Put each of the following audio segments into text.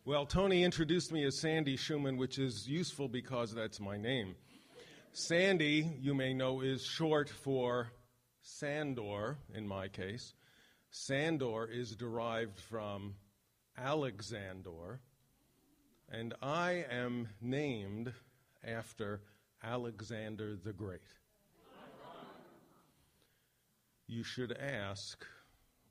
Well, Tony introduced me as Sandy Schumann, which is useful because that's my name. Sandy, you may know, is short for Sandor, in my case. Sandor is derived from Alexander, and I am named after Alexander the Great. You should ask,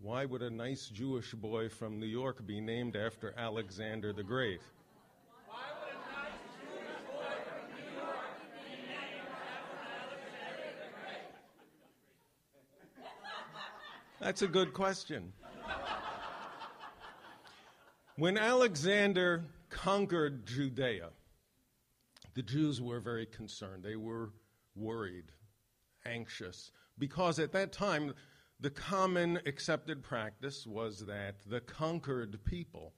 why would a nice Jewish boy from New York be named after Alexander the Great? Why would a nice Jewish boy from New York be named after Alexander the Great? That's a good question. When Alexander conquered Judea, the Jews were very concerned. They were worried, anxious, because at that time, the common accepted practice was that the conquered people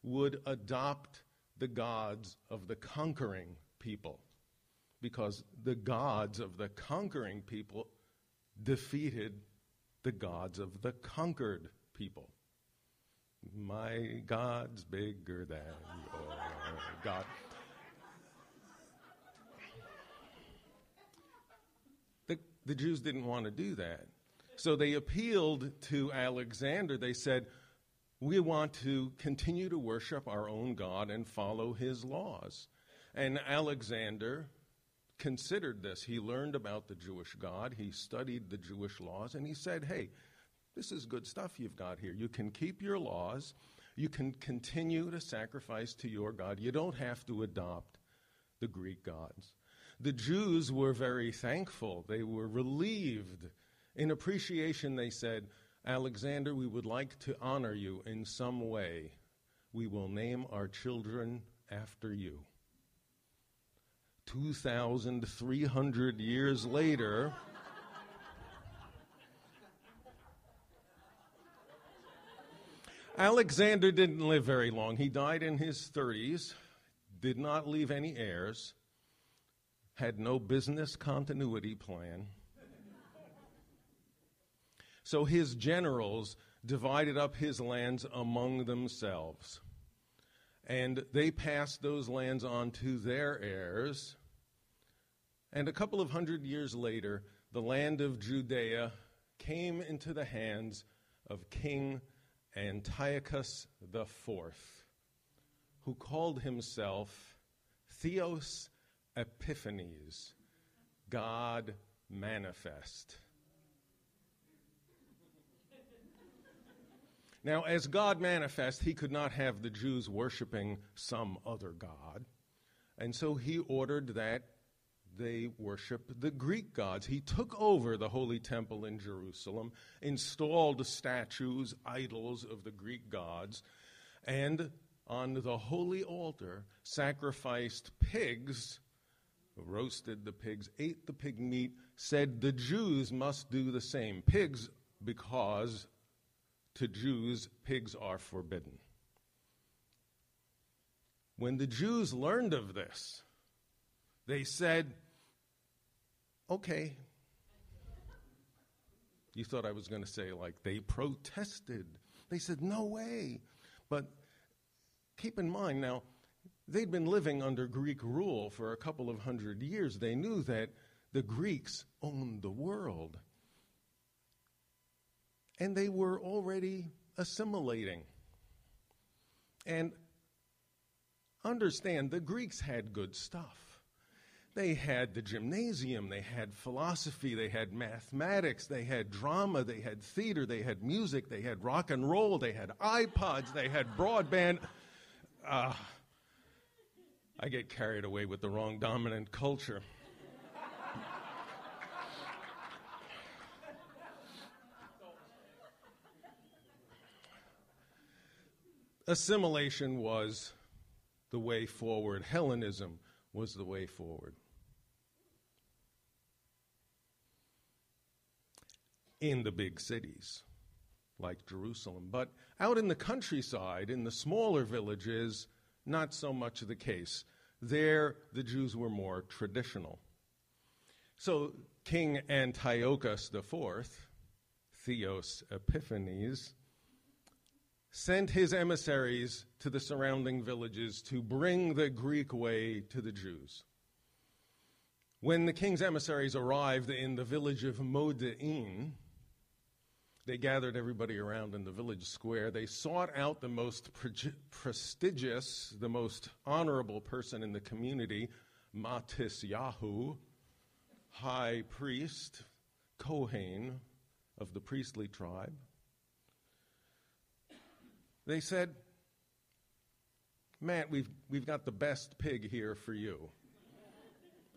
would adopt the gods of the conquering people, because the gods of the conquering people defeated the gods of the conquered people. My God's bigger than your God. The Jews didn't want to do that. So they appealed to Alexander. They said, we want to continue to worship our own God and follow his laws. And Alexander considered this. He learned about the Jewish God. He studied the Jewish laws. And he said, hey, this is good stuff you've got here. You can keep your laws. You can continue to sacrifice to your God. You don't have to adopt the Greek gods. The Jews were very thankful. They were relieved. In appreciation, they said, Alexander, we would like to honor you in some way. We will name our children after you. 2,300 years later, Alexander didn't live very long. He died in his 30s, did not leave any heirs, had no business continuity plan. So his generals divided up his lands among themselves. And they passed those lands on to their heirs. And a couple of hundred years later, the land of Judea came into the hands of King Antiochus IV, who called himself Theos Epiphanes, God manifest. Now, as God manifest, he could not have the Jews worshiping some other god. And so he ordered that they worship the Greek gods. He took over the Holy Temple in Jerusalem, installed statues, idols of the Greek gods, and on the holy altar sacrificed pigs, roasted the pigs, ate the pig meat, said the Jews must do the same. Pigs, because to Jews, pigs are forbidden. When the Jews learned of this, they said, okay. You thought I was going to say, like, they protested. They said, no way. But keep in mind now, they'd been living under Greek rule for a couple of hundred years. They knew that the Greeks owned the world. And they were already assimilating. And understand, the Greeks had good stuff. They had the gymnasium, they had philosophy, they had mathematics, they had drama, they had theater, they had music, they had rock and roll, they had iPods, they had broadband. I get carried away with the wrong dominant culture. Assimilation was the way forward. Hellenism was the way forward. In the big cities, like Jerusalem. But out in the countryside, in the smaller villages, not so much the case. There, the Jews were more traditional. So King Antiochus IV, Theos Epiphanes, sent his emissaries to the surrounding villages to bring the Greek way to the Jews. When the king's emissaries arrived in the village of Modin, they gathered everybody around in the village square. They sought out the most prestigious, the most honorable person in the community, Matisyahu, high priest, Kohen of the priestly tribe. They said, Matt, we've got the best pig here for you.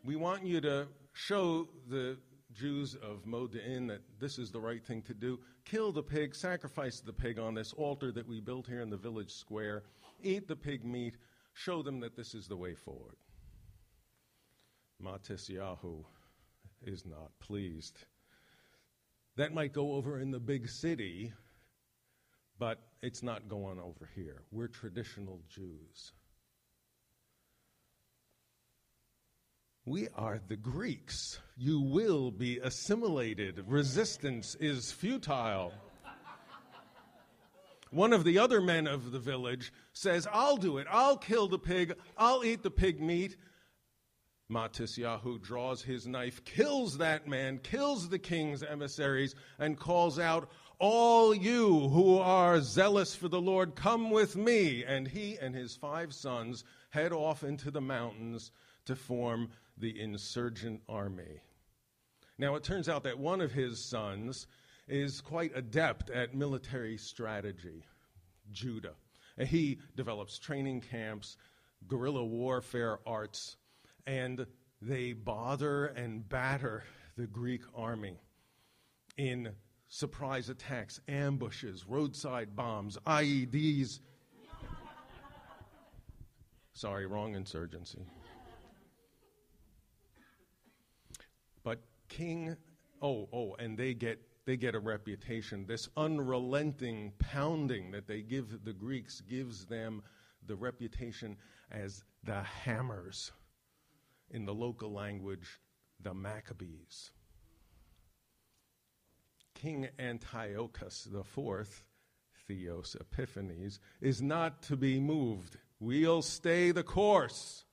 We want you to show the Jews of Modin that this is the right thing to do. Kill the pig, sacrifice the pig on this altar that we built here in the village square. Eat the pig meat. Show them that this is the way forward. Matisyahu is not pleased. That might go over in the big city, but it's not going over here. We're traditional Jews. We are the Greeks. You will be assimilated. Resistance is futile. One of the other men of the village says, I'll do it. I'll kill the pig. I'll eat the pig meat. Matisyahu draws his knife, kills that man, kills the king's emissaries, and calls out, all you who are zealous for the Lord, come with me. And he and his 5 sons head off into the mountains to form the insurgent army. Now, it turns out that one of his sons is quite adept at military strategy, Judah. And he develops training camps, guerrilla warfare arts, and they bother and batter the Greek army in surprise attacks, ambushes, roadside bombs, IEDs. Sorry, wrong insurgency. But and they get a reputation. This unrelenting pounding that they give the Greeks gives them the reputation as the hammers. In the local language, the Maccabees. King Antiochus IV, Theos Epiphanes, is not to be moved. We'll stay the course.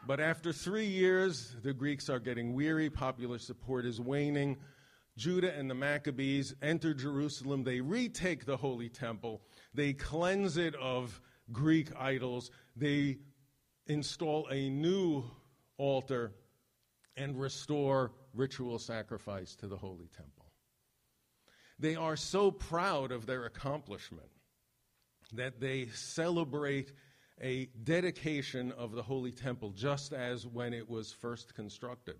But after 3 years, the Greeks are getting weary. Popular support is waning. Judah and the Maccabees enter Jerusalem. They retake the Holy Temple. They cleanse it of Greek idols. They install a new altar and restore ritual sacrifice to the Holy Temple. They are so proud of their accomplishment that they celebrate a dedication of the Holy Temple just as when it was first constructed.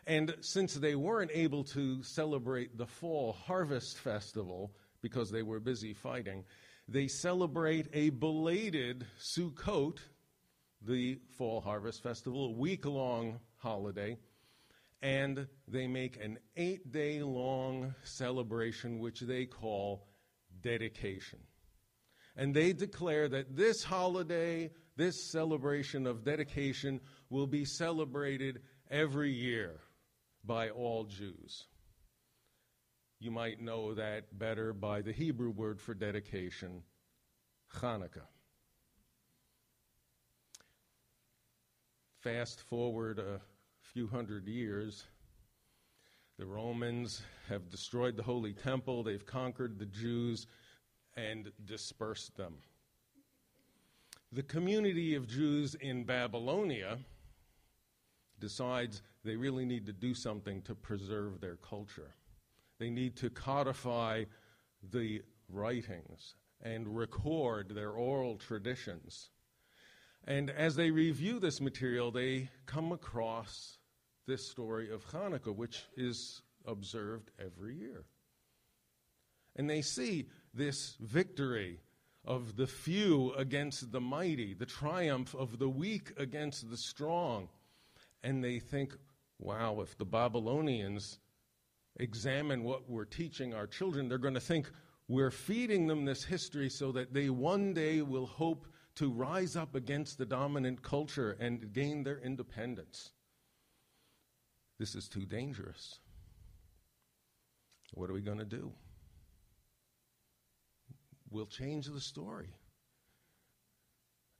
And since they weren't able to celebrate the fall harvest festival because they were busy fighting, they celebrate a belated Sukkot, the fall harvest festival, a week-long holiday, and they make an 8-day-long celebration which they call dedication. And they declare that this holiday, this celebration of dedication, will be celebrated every year by all Jews. You might know that better by the Hebrew word for dedication, Chanukah. Fast forward a few hundred years, the Romans have destroyed the Holy Temple, they've conquered the Jews, and dispersed them. The community of Jews in Babylonia decides they really need to do something to preserve their culture. They need to codify the writings and record their oral traditions. And as they review this material, they come across this story of Hanukkah, which is observed every year. And they see this victory of the few against the mighty, the triumph of the weak against the strong. And they think, wow, if the Babylonians examine what we're teaching our children, they're going to think we're feeding them this history so that they one day will hope to rise up against the dominant culture and gain their independence. This is too dangerous. What are we going to do? will change the story.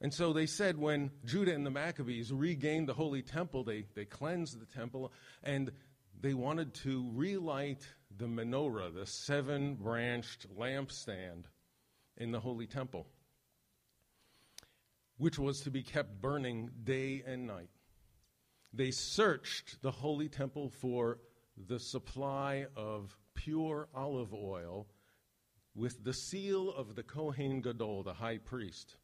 And so they said when Judah and the Maccabees regained the Holy Temple, they cleansed the temple, and they wanted to relight the menorah, the 7-branched lampstand in the Holy Temple, which was to be kept burning day and night. They searched the Holy Temple for the supply of pure olive oil with the seal of the Kohen Gadol, the high priest.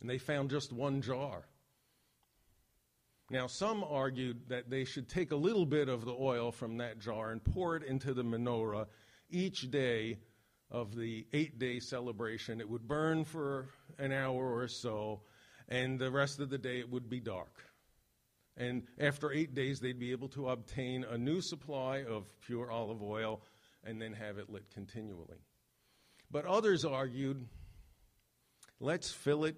And they found just one jar. Now, some argued that they should take a little bit of the oil from that jar and pour it into the menorah each day of the 8-day celebration. It would burn for an hour or so, and the rest of the day it would be dark. And after 8 days, they'd be able to obtain a new supply of pure olive oil and then have it lit continually. But others argued, let's fill it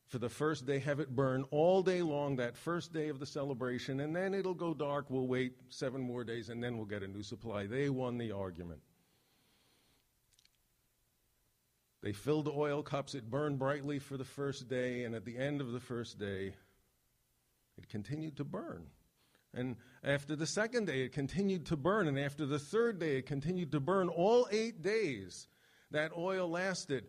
for the first day, have it burn all day long that first day of the celebration, and then it'll go dark. We'll wait 7 more days, and then we'll get a new supply. They won the argument. They filled the oil cups. It burned brightly for the first day, and at the end of the first day, it continued to burn. And after the second day, it continued to burn, and after the third day, it continued to burn. All 8 days, that oil lasted.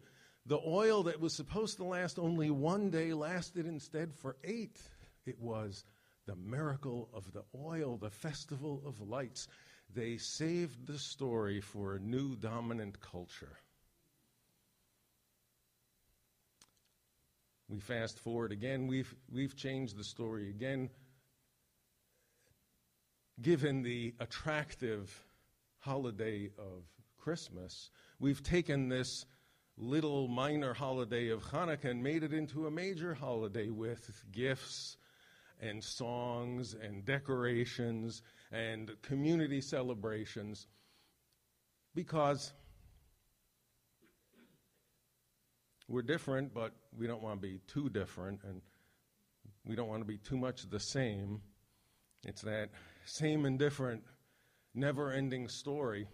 The oil that was supposed to last only 1 day lasted instead for 8. It was the miracle of the oil, the festival of lights. They saved the story for a new dominant culture. We fast forward again. We've changed the story again. Given the attractive holiday of Christmas, we've taken this little minor holiday of Hanukkah and made it into a major holiday with gifts and songs and decorations and community celebrations, because we're different, but we don't want to be too different, and we don't want to be too much the same. It's that same and different, never-ending story.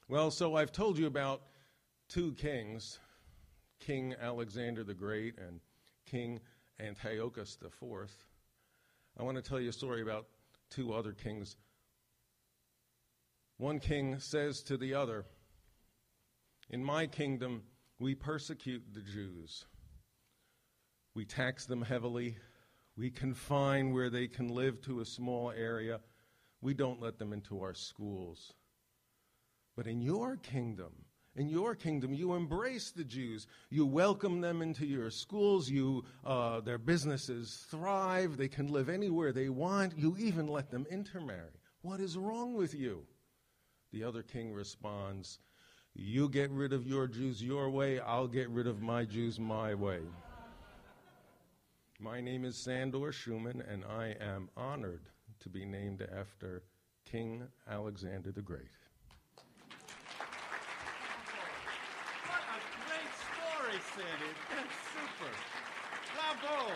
Well, so I've told you about 2 kings, King Alexander the Great and King Antiochus IV. I want to tell you a story about 2 other kings. One king says to the other, "In my kingdom, we persecute the Jews. We tax them heavily. We confine where they can live to a small area. We don't let them into our schools. But in your kingdom, you embrace the Jews. You welcome them into your schools. Their businesses thrive. They can live anywhere they want. You even let them intermarry. What is wrong with you?" The other king responds, "You get rid of your Jews your way, I'll get rid of my Jews my way." My name is Sandor Schumann, and I am honored to be named after King Alexander the Great. What a great story, Sandy. That's super. Bravo.